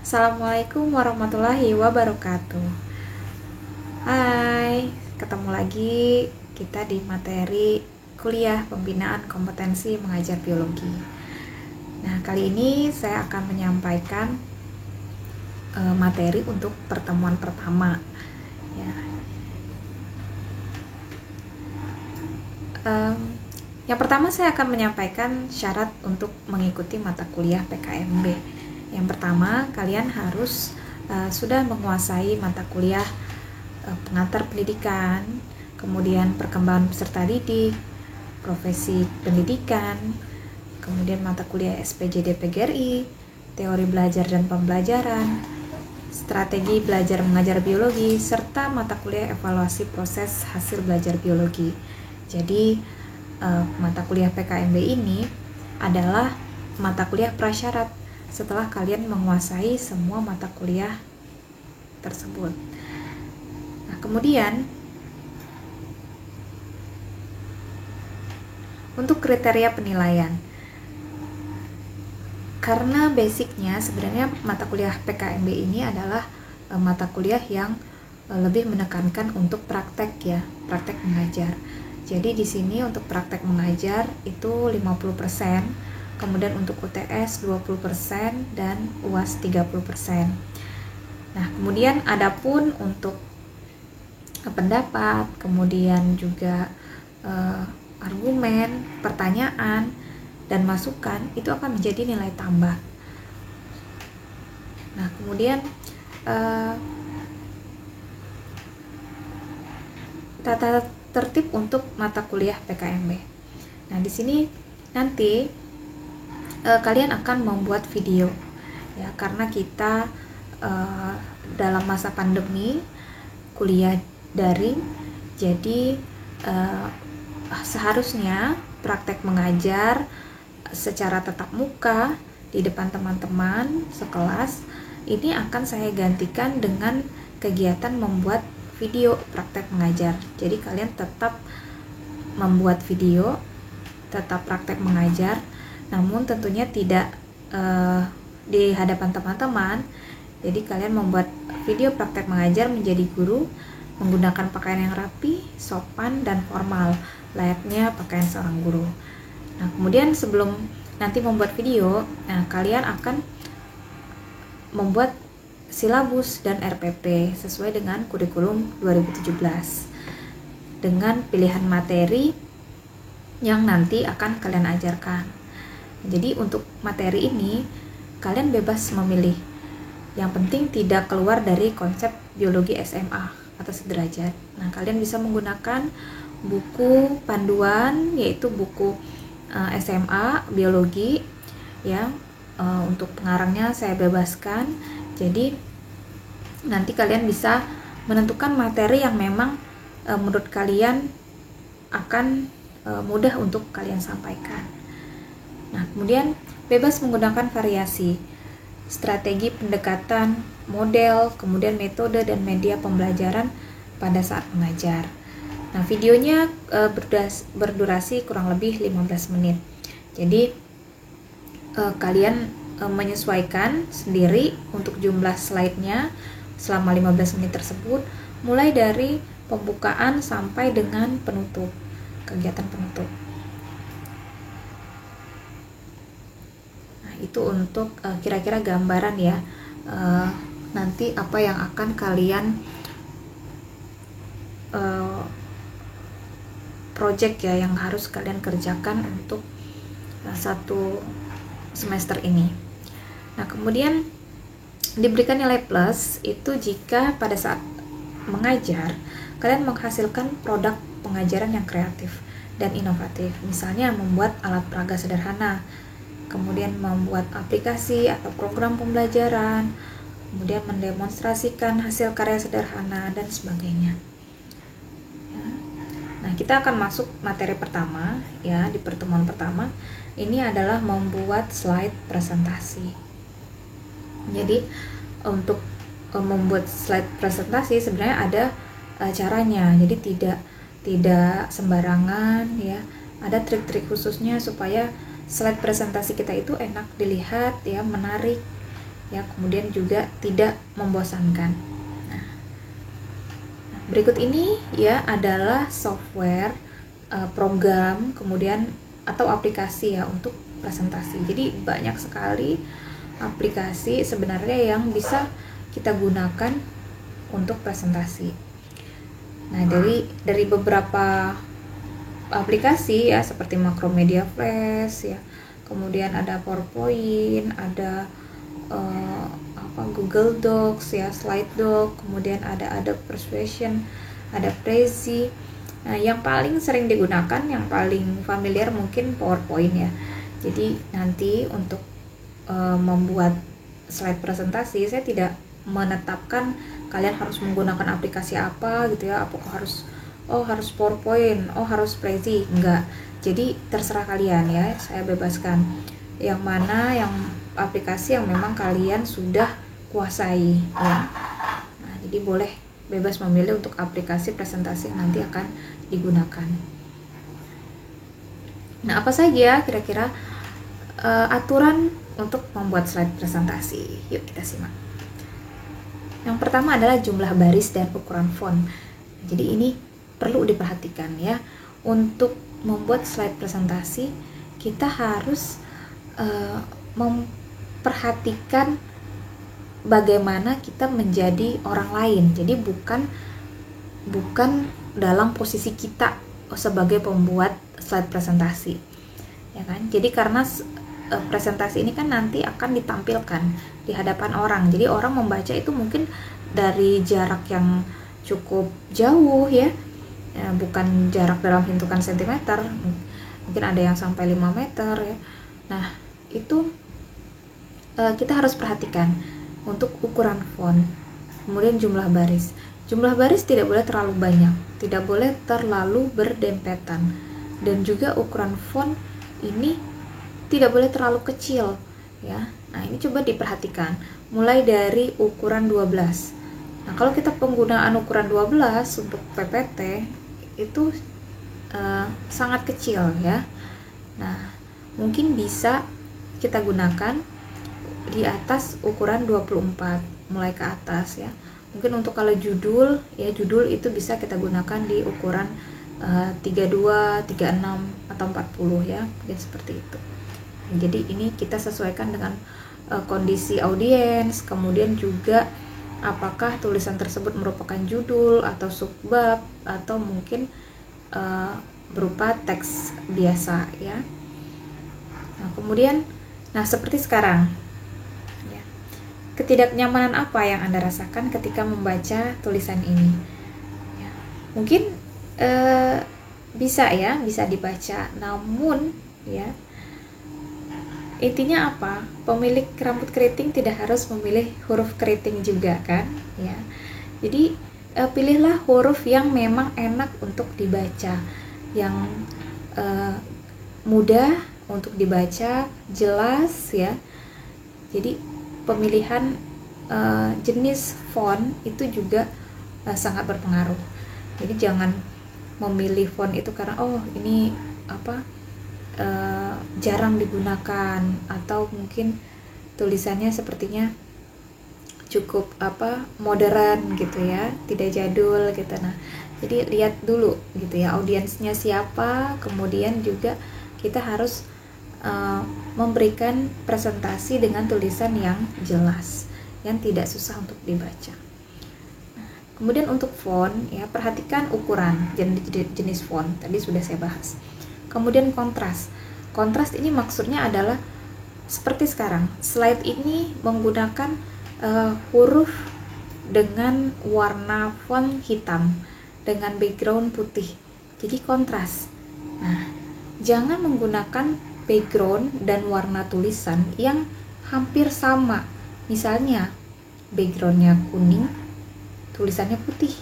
Assalamualaikum warahmatullahi wabarakatuh. Hai, ketemu lagi kita di materi kuliah pembinaan kompetensi mengajar biologi. Nah, kali ini saya akan menyampaikan materi untuk pertemuan pertama. Ya. Yang pertama saya akan menyampaikan syarat untuk mengikuti mata kuliah PKMB. Yang pertama, kalian harus sudah menguasai mata kuliah pengantar pendidikan, kemudian perkembangan peserta didik, profesi pendidikan, kemudian mata kuliah SPJD PGRI, teori belajar dan pembelajaran, strategi belajar mengajar biologi, serta mata kuliah evaluasi proses hasil belajar biologi. Jadi mata kuliah PKMB ini adalah mata kuliah prasyarat setelah kalian menguasai semua mata kuliah tersebut. Nah, kemudian untuk kriteria penilaian, karena basicnya sebenarnya mata kuliah PKMB ini adalah mata kuliah yang lebih menekankan untuk praktek ya, praktek mengajar. Jadi di sini untuk praktek mengajar itu 50%, kemudian untuk UTS 20% dan UAS 30%. Nah, kemudian adapun untuk pendapat, kemudian juga argumen, pertanyaan, dan masukan itu akan menjadi nilai tambah. Nah, kemudian tata tertib untuk mata kuliah PKMB. Nah, di sini nanti kalian akan membuat video ya, karena kita dalam masa pandemi kuliah daring, jadi seharusnya praktek mengajar secara tatap muka di depan teman-teman sekelas ini akan saya gantikan dengan kegiatan membuat video praktek mengajar. Jadi kalian tetap membuat video, tetap praktek mengajar, namun tentunya tidak di hadapan teman-teman. Jadi kalian membuat video praktek mengajar menjadi guru menggunakan pakaian yang rapi, sopan, dan formal, layaknya pakaian seorang guru. Nah, kemudian sebelum nanti membuat video, kalian akan membuat silabus dan RPP sesuai dengan kurikulum 2017 dengan pilihan materi yang nanti akan kalian ajarkan. Jadi untuk materi ini kalian bebas memilih. Yang penting tidak keluar dari konsep biologi SMA atau sederajat. Nah, kalian bisa menggunakan buku panduan, yaitu buku SMA biologi ya. Untuk pengarangnya saya bebaskan. Jadi nanti kalian bisa menentukan materi yang memang menurut kalian akan mudah untuk kalian sampaikan. Nah, kemudian bebas menggunakan variasi, strategi pendekatan, model, kemudian metode dan media pembelajaran pada saat mengajar. Nah, videonya berdurasi kurang lebih 15 menit. Jadi kalian menyesuaikan sendiri untuk jumlah slide-nya selama 15 menit tersebut, mulai dari pembukaan sampai dengan penutup, kegiatan penutup. Itu untuk kira-kira gambaran ya, nanti apa yang akan kalian project ya, yang harus kalian kerjakan untuk satu semester ini. Nah, kemudian diberikan nilai plus itu jika pada saat mengajar kalian menghasilkan produk pengajaran yang kreatif dan inovatif, misalnya membuat alat peraga sederhana, kemudian membuat aplikasi atau program pembelajaran, kemudian mendemonstrasikan hasil karya sederhana, dan sebagainya. Nah, kita akan masuk materi pertama ya. Di pertemuan pertama ini adalah membuat slide presentasi. Jadi untuk membuat slide presentasi sebenarnya ada caranya. Jadi tidak sembarangan ya. Ada trik-trik khususnya supaya slide presentasi kita itu enak dilihat ya, menarik ya, kemudian juga tidak membosankan. Nah, berikut ini ya adalah software, program, kemudian atau aplikasi ya untuk presentasi. Jadi banyak sekali aplikasi sebenarnya yang bisa kita gunakan untuk presentasi. Nah, dari beberapa aplikasi ya seperti Macromedia Flash ya, kemudian ada PowerPoint, ada Google Docs ya, Slide Doc, kemudian ada Adobe Persuasion, ada Prezi. Nah, yang paling sering digunakan, yang paling familiar mungkin PowerPoint ya. Jadi nanti untuk membuat slide presentasi, saya tidak menetapkan kalian harus menggunakan aplikasi apa gitu ya, apakah harus PowerPoint, harus Prezi, enggak. Jadi terserah kalian ya, saya bebaskan yang mana yang aplikasi yang memang kalian sudah kuasai ya. Nah, jadi boleh bebas memilih untuk aplikasi presentasi yang nanti akan digunakan. Nah, apa saja kira-kira aturan untuk membuat slide presentasi? Yuk kita simak. Yang pertama adalah jumlah baris dan ukuran font. Jadi ini perlu diperhatikan ya. Untuk membuat slide presentasi, kita harus memperhatikan bagaimana kita menjadi orang lain. Jadi bukan dalam posisi kita sebagai pembuat slide presentasi, ya kan? Jadi karena presentasi ini kan nanti akan ditampilkan di hadapan orang. Jadi orang membaca itu mungkin dari jarak yang cukup jauh ya, bukan jarak dalam hitungan sentimeter, mungkin ada yang sampai 5 meter ya. Nah, itu kita harus perhatikan untuk ukuran font, kemudian jumlah baris. Jumlah baris tidak boleh terlalu banyak, tidak boleh terlalu berdempetan, dan juga ukuran font ini tidak boleh terlalu kecil ya. Nah, ini coba diperhatikan mulai dari ukuran 12. Nah, kalau kita penggunaan ukuran 12 untuk PPT itu sangat kecil ya. Nah, mungkin bisa kita gunakan di atas ukuran 24 mulai ke atas ya. Mungkin untuk kalau judul itu bisa kita gunakan di ukuran 32, 36 atau 40 ya, mungkin seperti itu. Jadi ini kita sesuaikan dengan kondisi audiens, kemudian juga apakah tulisan tersebut merupakan judul atau subbab atau mungkin berupa teks biasa ya. Nah, kemudian seperti sekarang ya, ketidaknyamanan apa yang Anda rasakan ketika membaca tulisan ini ya, mungkin bisa dibaca, namun ya intinya apa? Pemilik rambut keriting tidak harus memilih huruf keriting juga kan ya. Jadi pilihlah huruf yang memang enak untuk dibaca, yang mudah untuk dibaca, jelas ya. Jadi pemilihan jenis font itu juga sangat berpengaruh. Jadi jangan memilih font itu karena ini jarang digunakan, atau mungkin tulisannya sepertinya cukup modern gitu ya, tidak jadul gitu. Nah, jadi lihat dulu gitu ya audiensnya siapa, kemudian juga kita harus memberikan presentasi dengan tulisan yang jelas, yang tidak susah untuk dibaca. Kemudian untuk font ya, perhatikan ukuran, jenis font tadi sudah saya bahas. Kemudian kontras. Kontras ini maksudnya adalah seperti sekarang, slide ini menggunakan huruf dengan warna font hitam dengan background putih. Jadi kontras. Nah, jangan menggunakan background dan warna tulisan yang hampir sama. Misalnya backgroundnya kuning, tulisannya putih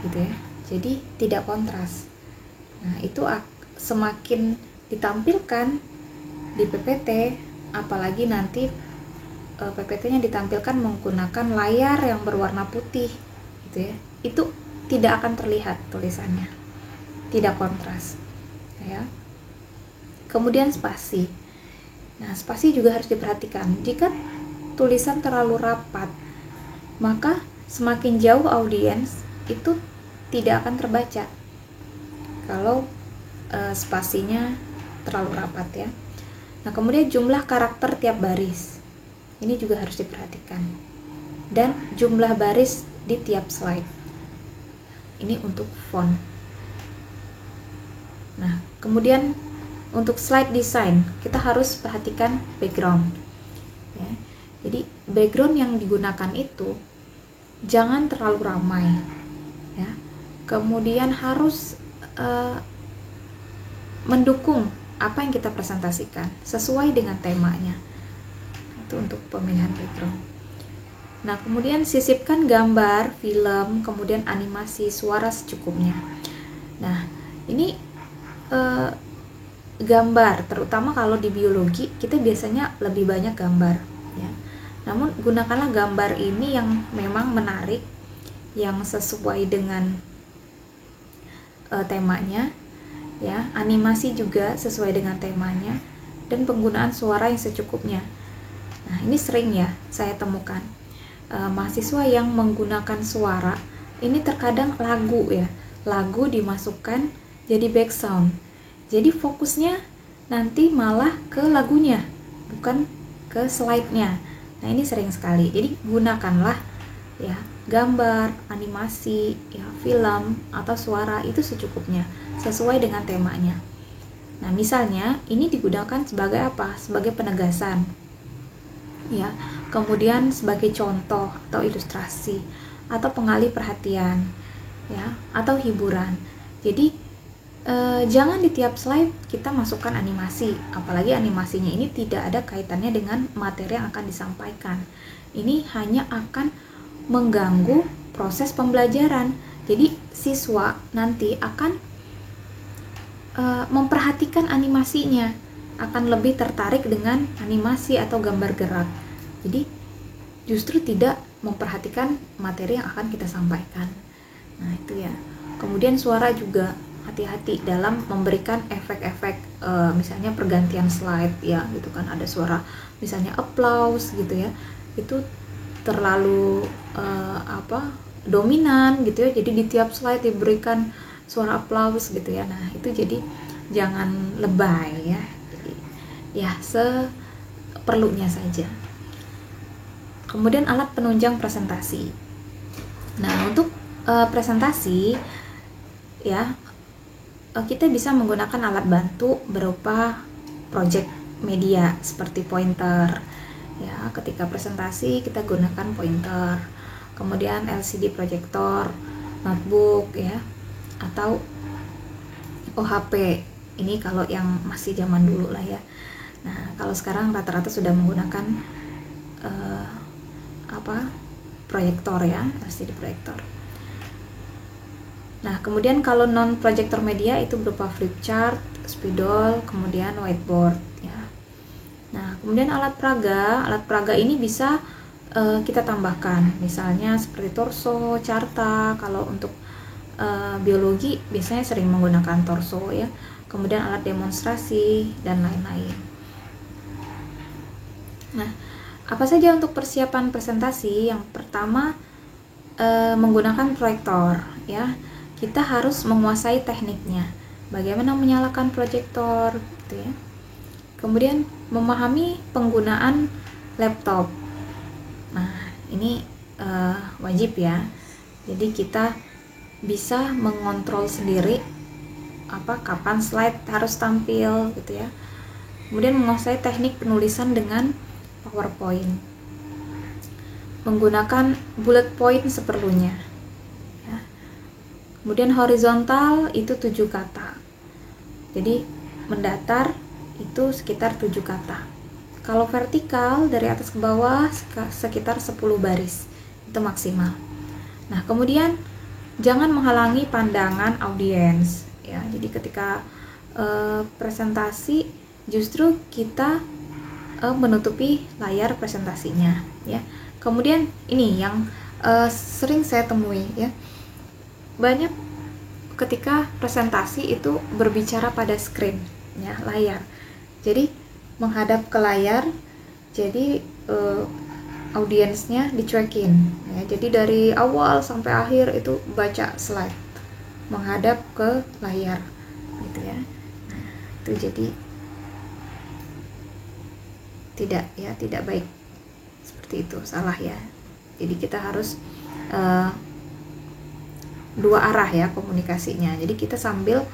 gitu ya. Jadi tidak kontras. Nah, itu semakin ditampilkan di PPT, apalagi nanti PPT-nya ditampilkan menggunakan layar yang berwarna putih gitu ya, itu tidak akan terlihat tulisannya, tidak kontras ya. Kemudian spasi. Nah, spasi juga harus diperhatikan. Jika tulisan terlalu rapat, maka semakin jauh audiens itu tidak akan terbaca kalau spasinya terlalu rapat ya. Nah, kemudian jumlah karakter tiap baris ini juga harus diperhatikan, dan jumlah baris di tiap slide ini untuk font. Nah, kemudian untuk slide design kita harus perhatikan background ya. Jadi background yang digunakan itu jangan terlalu ramai ya. Kemudian harus mendukung apa yang kita presentasikan sesuai dengan temanya. Itu untuk pemilihan background. Nah, kemudian sisipkan gambar, film, kemudian animasi, suara secukupnya. Nah, ini gambar, terutama kalau di biologi kita biasanya lebih banyak gambar ya. Namun gunakanlah gambar ini yang memang menarik, yang sesuai dengan temanya ya. Animasi juga sesuai dengan temanya, dan penggunaan suara yang secukupnya. Nah, ini sering ya saya temukan mahasiswa yang menggunakan suara ini, terkadang lagu ya, lagu dimasukkan jadi background, jadi fokusnya nanti malah ke lagunya bukan ke slide-nya. Nah, ini sering sekali. Jadi gunakanlah ya gambar, animasi, ya film atau suara itu secukupnya sesuai dengan temanya. Nah, misalnya ini digunakan sebagai apa? Sebagai penegasan ya, kemudian sebagai contoh atau ilustrasi atau pengalih perhatian ya, atau hiburan. Jadi jangan di tiap slide kita masukkan animasi, apalagi animasinya ini tidak ada kaitannya dengan materi yang akan disampaikan. Ini hanya akan mengganggu proses pembelajaran. Jadi siswa nanti akan memperhatikan animasinya, akan lebih tertarik dengan animasi atau gambar gerak. Jadi justru tidak memperhatikan materi yang akan kita sampaikan. Nah, itu ya. Kemudian suara juga hati-hati dalam memberikan efek-efek, misalnya pergantian slide ya gitu kan, ada suara misalnya applause gitu ya, itu terlalu dominan gitu ya, jadi di tiap slide diberikan suara applause gitu ya. Nah, itu jadi jangan lebay ya, jadi ya seperlunya saja. Kemudian alat penunjang presentasi. Nah, untuk presentasi ya, kita bisa menggunakan alat bantu berupa project media seperti pointer ya. Ketika presentasi kita gunakan pointer, kemudian LCD projector, notebook ya, atau OHP. Ini kalau yang masih zaman dulu lah ya. Nah, kalau sekarang rata-rata sudah menggunakan proyektor ya, LCD proyektor. Nah, kemudian kalau non projector media itu berupa flip chart, spidol, kemudian whiteboard ya. Nah, kemudian alat peraga ini bisa kita tambahkan, misalnya seperti torso, carta. Kalau untuk biologi biasanya sering menggunakan torso ya. Kemudian alat demonstrasi dan lain-lain. Nah, apa saja untuk persiapan presentasi? Yang pertama menggunakan proyektor ya. Kita harus menguasai tekniknya, bagaimana menyalakan proyektor gitu ya. Kemudian memahami penggunaan laptop. Nah, ini wajib ya. Jadi kita bisa mengontrol sendiri kapan slide harus tampil gitu ya. Kemudian menguasai teknik penulisan dengan PowerPoint. Menggunakan bullet point seperlunya. Kemudian horizontal itu 7 kata. Jadi mendatar itu sekitar 7 kata. Kalau vertikal dari atas ke bawah sekitar 10 baris. Itu maksimal. Nah, kemudian jangan menghalangi pandangan audiens ya. Jadi ketika presentasi justru kita menutupi layar presentasinya ya. Kemudian ini yang sering saya temui ya. Banyak ketika presentasi itu berbicara pada screen ya, layar. Jadi menghadap ke layar, jadi audiensnya dicuekin ya. Jadi dari awal sampai akhir itu baca slide, menghadap ke layar gitu ya. Nah, itu jadi tidak baik seperti itu, salah ya. Jadi kita harus dua arah ya komunikasinya. Jadi kita sambil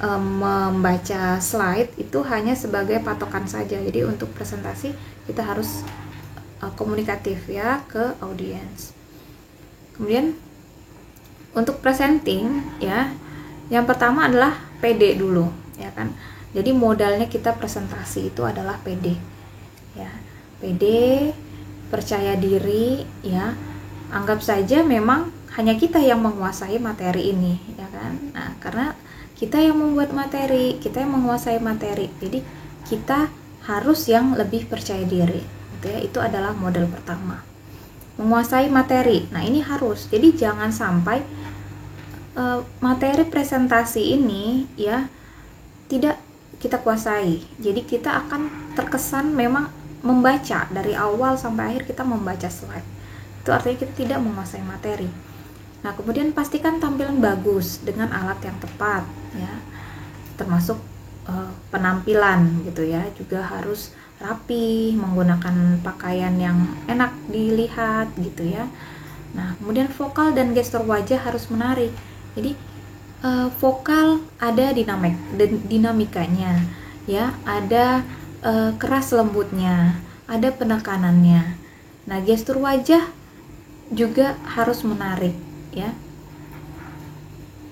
membaca slide itu hanya sebagai patokan saja. Jadi untuk presentasi kita harus komunikatif ya ke audiens. Kemudian untuk presenting ya, yang pertama adalah pede dulu ya kan. Jadi modalnya kita presentasi itu adalah pede ya, pede, percaya diri ya. Anggap saja memang hanya kita yang menguasai materi ini ya kan. Nah, karena kita yang membuat materi, kita yang menguasai materi, jadi kita harus yang lebih percaya diri gitu ya. Itu adalah modal pertama, menguasai materi. Nah, ini harus, jadi jangan sampai materi presentasi ini ya tidak kita kuasai. Jadi kita akan terkesan memang membaca dari awal sampai akhir, kita membaca slide. Itu artinya kita tidak menguasai materi. Nah, kemudian pastikan tampilan bagus dengan alat yang tepat ya, termasuk penampilan gitu ya, juga harus rapi, menggunakan pakaian yang enak dilihat gitu ya. Nah, kemudian vokal dan gestur wajah harus menarik. Jadi vokal ada dinamikanya ya, ada keras lembutnya, ada penekanannya. Nah, gestur wajah juga harus menarik ya,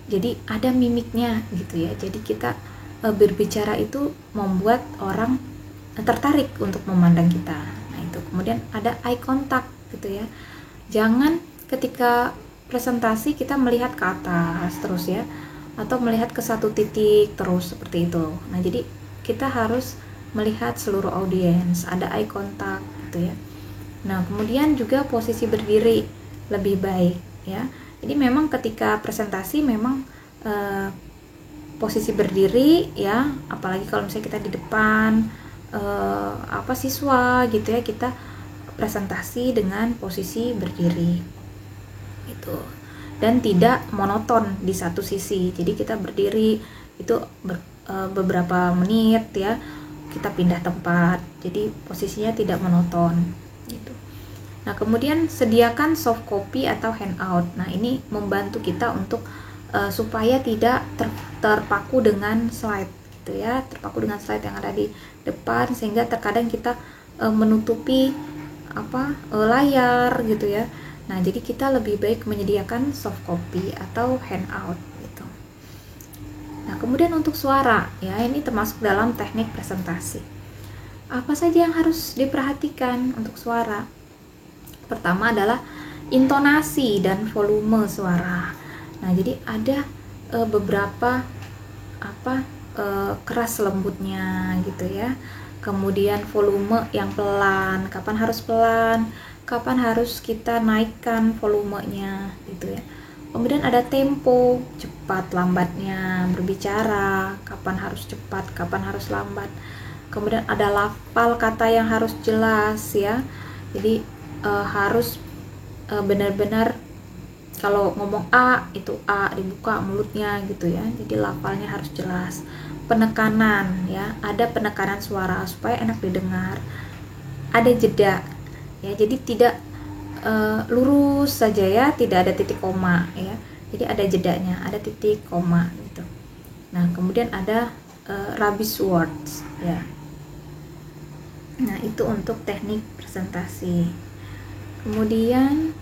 jadi ada mimiknya gitu ya. Jadi kita berbicara itu membuat orang tertarik untuk memandang kita. Nah, itu kemudian ada eye contact gitu ya, jangan ketika presentasi kita melihat ke atas terus ya, atau melihat ke satu titik terus seperti itu. Nah, jadi kita harus melihat seluruh audiens, ada eye contact gitu ya. Nah, kemudian juga posisi berdiri lebih baik ya. Jadi memang ketika presentasi memang posisi berdiri ya, apalagi kalau misalnya kita di depan siswa gitu ya, kita presentasi dengan posisi berdiri gitu, dan tidak monoton di satu sisi. Jadi kita berdiri itu beberapa menit ya, kita pindah tempat, jadi posisinya tidak monoton gitu. Nah, kemudian sediakan soft copy atau handout. Nah, ini membantu kita untuk supaya tidak terpaku dengan slide gitu ya, terpaku dengan slide yang ada di depan, sehingga terkadang kita menutupi layar gitu ya. Nah, jadi kita lebih baik menyediakan soft copy atau handout gitu. Nah, kemudian untuk suara ya, ini termasuk dalam teknik presentasi. Apa saja yang harus diperhatikan untuk suara? Pertama adalah intonasi dan volume suara. Nah, jadi ada beberapa keras lembutnya gitu ya. Kemudian volume yang pelan, kapan harus pelan, kapan harus kita naikkan volumenya gitu ya. Kemudian ada tempo, cepat lambatnya berbicara, kapan harus cepat, kapan harus lambat. Kemudian ada lafal kata yang harus jelas ya. Jadi harus benar-benar kalau ngomong A itu A dibuka mulutnya gitu ya. Jadi lafalnya harus jelas. Penekanan ya, ada penekanan suara supaya enak didengar. Ada jeda ya, jadi tidak lurus saja ya, tidak ada titik koma ya. Jadi ada jedanya, ada titik koma gitu. Nah, kemudian ada rubbish words ya. Nah, itu untuk teknik presentasi. Kemudian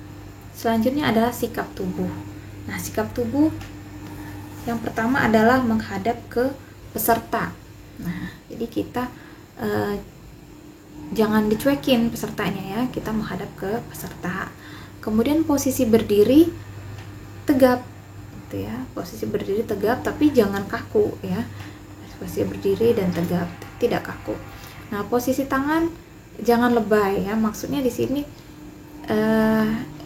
selanjutnya adalah sikap tubuh. Nah, sikap tubuh yang pertama adalah menghadap ke peserta. Nah, jadi kita jangan dicuekin pesertanya ya, kita menghadap ke peserta. Kemudian posisi berdiri tegap gitu ya, posisi berdiri tegap tapi jangan kaku ya. Posisi berdiri dan tegap, tidak kaku. Nah, posisi tangan jangan lebay ya, maksudnya di sini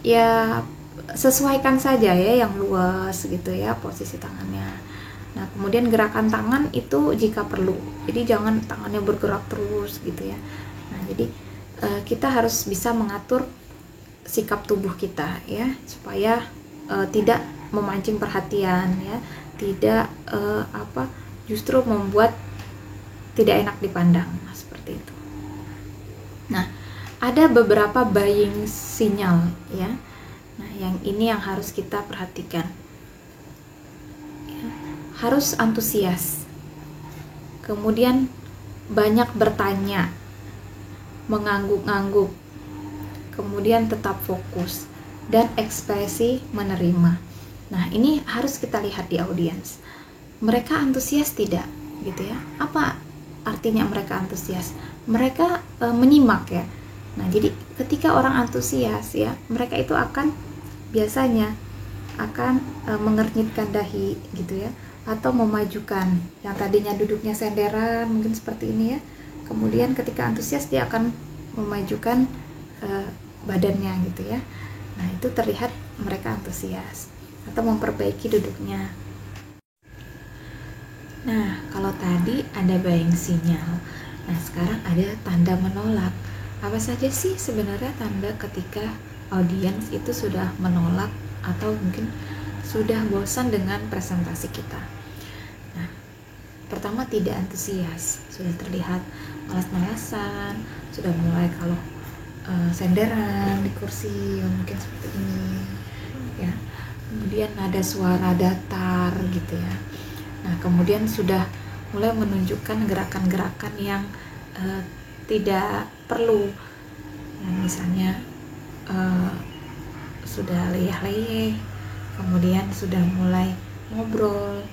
ya sesuaikan saja ya, yang luas gitu ya posisi tangannya. Nah, kemudian gerakan tangan itu jika perlu, jadi jangan tangannya bergerak terus gitu ya. Nah, jadi kita harus bisa mengatur sikap tubuh kita ya, supaya tidak memancing perhatian ya, tidak justru membuat tidak enak dipandang. Nah, seperti itu. Nah, ada beberapa buying sinyal ya. Nah, yang ini yang harus kita perhatikan. Ya, harus antusias. Kemudian banyak bertanya, mengangguk-angguk. Kemudian tetap fokus dan ekspresi menerima. Nah, ini harus kita lihat di audiens. Mereka antusias tidak, gitu ya. Apa artinya mereka antusias? Mereka menyimak ya. Nah, jadi ketika orang antusias ya, mereka itu biasanya akan mengernyitkan dahi gitu ya, atau memajukan yang tadinya duduknya senderan mungkin seperti ini ya. Kemudian ketika antusias dia akan memajukan badannya gitu ya. Nah, itu terlihat mereka antusias atau memperbaiki duduknya. Nah, kalau tadi ada buying sinyal. Nah, sekarang ada tanda menolak. Apa saja sih sebenarnya tanda ketika audiens itu sudah menolak atau mungkin sudah bosan dengan presentasi kita? Nah, pertama tidak antusias, sudah terlihat malas-malasan, sudah mulai kalau senderan di kursi mungkin seperti ini ya. Kemudian nada suara datar gitu ya. Nah, kemudian sudah mulai menunjukkan gerakan-gerakan yang tidak perlu ya, misalnya sudah leyeh-leyeh, kemudian sudah mulai ngobrol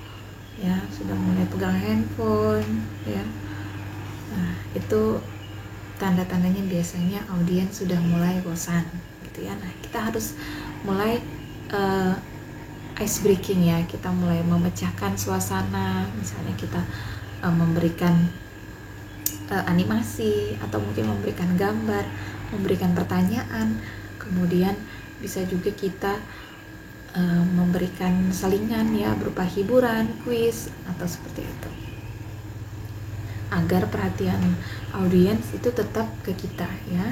ya, sudah mulai pegang handphone ya. Nah, itu tanda-tandanya biasanya audiens sudah mulai bosan gitu ya. Nah, kita harus mulai ice breaking ya, kita mulai memecahkan suasana, misalnya kita memberikan animasi atau mungkin memberikan gambar, memberikan pertanyaan, kemudian bisa juga kita memberikan selingan ya berupa hiburan, kuis atau seperti itu, agar perhatian audiens itu tetap ke kita ya.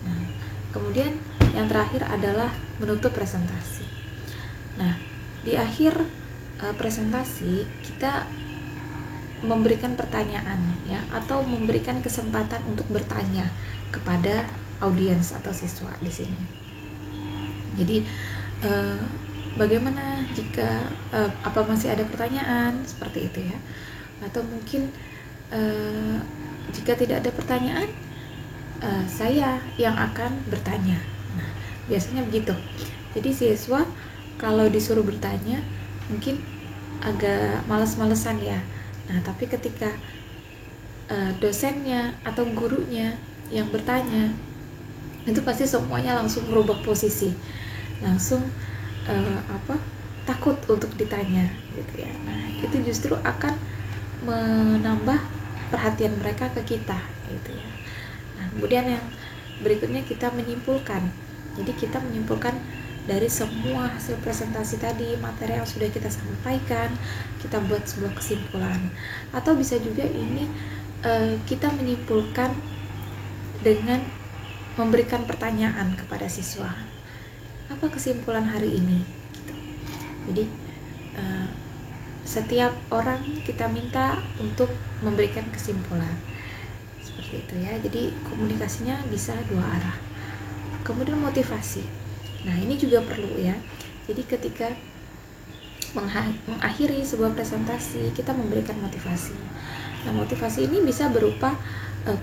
Nah, kemudian yang terakhir adalah menutup presentasi. Nah, di akhir presentasi kita memberikan pertanyaan ya, atau memberikan kesempatan untuk bertanya kepada audiens atau siswa di sini. Jadi bagaimana jika apa masih ada pertanyaan seperti itu ya, atau mungkin jika tidak ada pertanyaan saya yang akan bertanya. Nah, biasanya begitu. Jadi siswa kalau disuruh bertanya mungkin agak malas-malesan ya. Nah, tapi ketika dosennya atau gurunya yang bertanya, itu pasti semuanya langsung merubah posisi, langsung takut untuk ditanya gitu ya. Nah, itu justru akan menambah perhatian mereka ke kita gitu ya. Nah, kemudian yang berikutnya kita menyimpulkan. Jadi kita menyimpulkan dari semua hasil presentasi tadi, materi yang sudah kita sampaikan, kita buat sebuah kesimpulan. Atau bisa juga ini kita menyimpulkan dengan memberikan pertanyaan kepada siswa. Apa kesimpulan hari ini? Gitu. Jadi setiap orang kita minta untuk memberikan kesimpulan seperti itu ya. Jadi komunikasinya bisa dua arah. Kemudian motivasi. Nah, ini juga perlu ya. Jadi ketika mengakhiri sebuah presentasi, kita memberikan motivasi. Nah, motivasi ini bisa berupa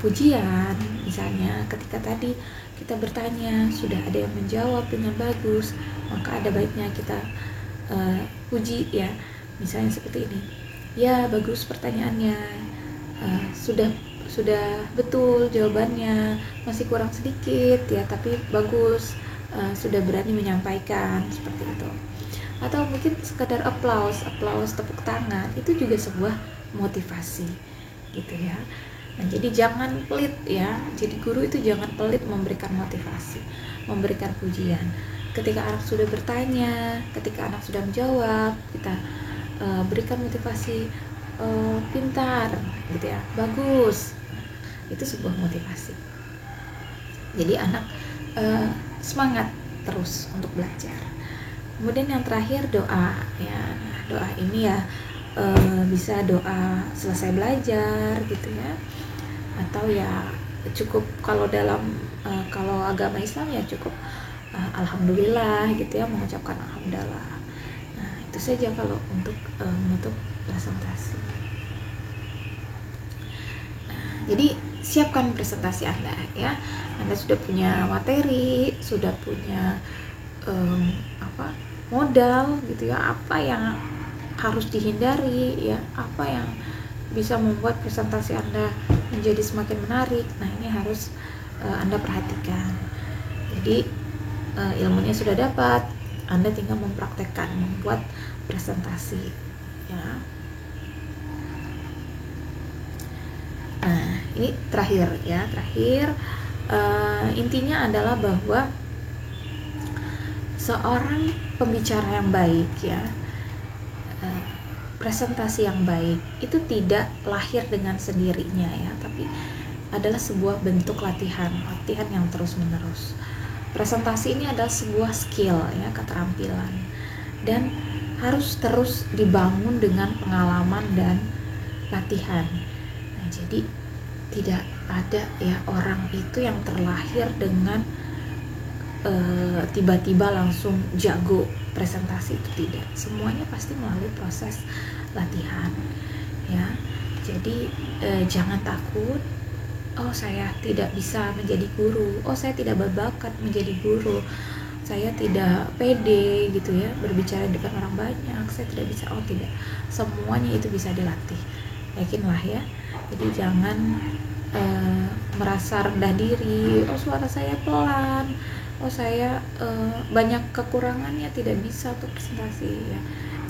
pujian, misalnya ketika tadi kita bertanya sudah ada yang menjawab dengan bagus, maka ada baiknya kita puji ya. Misalnya seperti ini, ya bagus pertanyaannya, sudah betul jawabannya, masih kurang sedikit ya, tapi bagus, sudah berani menyampaikan, seperti itu. Atau mungkin sekadar applause, tepuk tangan, itu juga sebuah motivasi gitu ya. Nah, jadi jangan pelit ya, jadi guru itu jangan pelit memberikan motivasi, memberikan pujian. Ketika anak sudah bertanya, ketika anak sudah menjawab, kita berikan motivasi, pintar gitu ya, bagus. Itu sebuah motivasi. Jadi anak semangat terus untuk belajar. Kemudian yang terakhir doa ya. Doa ini ya bisa doa selesai belajar gitu ya, atau ya cukup kalau dalam kalau agama Islam ya cukup alhamdulillah gitu ya, mengucapkan alhamdulillah. Nah, itu saja kalau untuk menutup presentasi. Nah, jadi siapkan presentasi Anda ya. Anda sudah punya materi, sudah punya modal gitu ya, apa yang harus dihindari ya, apa yang bisa membuat presentasi Anda menjadi semakin menarik. Nah, ini harus Anda perhatikan. Jadi ilmunya sudah dapat, Anda tinggal mempraktekkan membuat presentasi ya. Nah, ini terakhir ya, intinya adalah bahwa seorang pembicara yang baik ya, presentasi yang baik itu tidak lahir dengan sendirinya ya, tapi adalah sebuah bentuk latihan yang terus menerus. Presentasi ini adalah sebuah skill ya, keterampilan, dan harus terus dibangun dengan pengalaman dan latihan. Nah, jadi tidak ada ya orang itu yang terlahir dengan tiba-tiba langsung jago presentasi, itu tidak. Semuanya pasti melalui proses latihan ya. Jadi jangan takut, oh saya tidak bisa menjadi guru, oh saya tidak berbakat menjadi guru, saya tidak pede gitu ya berbicara di depan orang banyak, saya tidak bisa. Oh tidak, semuanya itu bisa dilatih, yakinlah ya. Jadi jangan merasa rendah diri, oh suara saya pelan, oh saya banyak kekurangannya, tidak bisa untuk presentasi ya.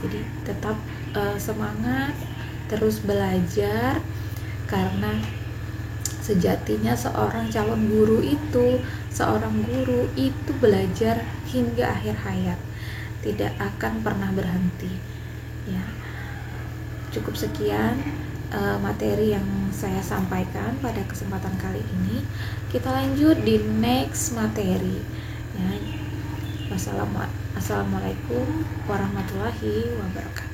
Jadi tetap semangat, terus belajar, karena sejatinya seorang guru itu belajar hingga akhir hayat, tidak akan pernah berhenti ya. Cukup sekian materi yang saya sampaikan pada kesempatan kali ini. Kita lanjut di next materi ya. Wassalamualaikum warahmatullahi wabarakatuh.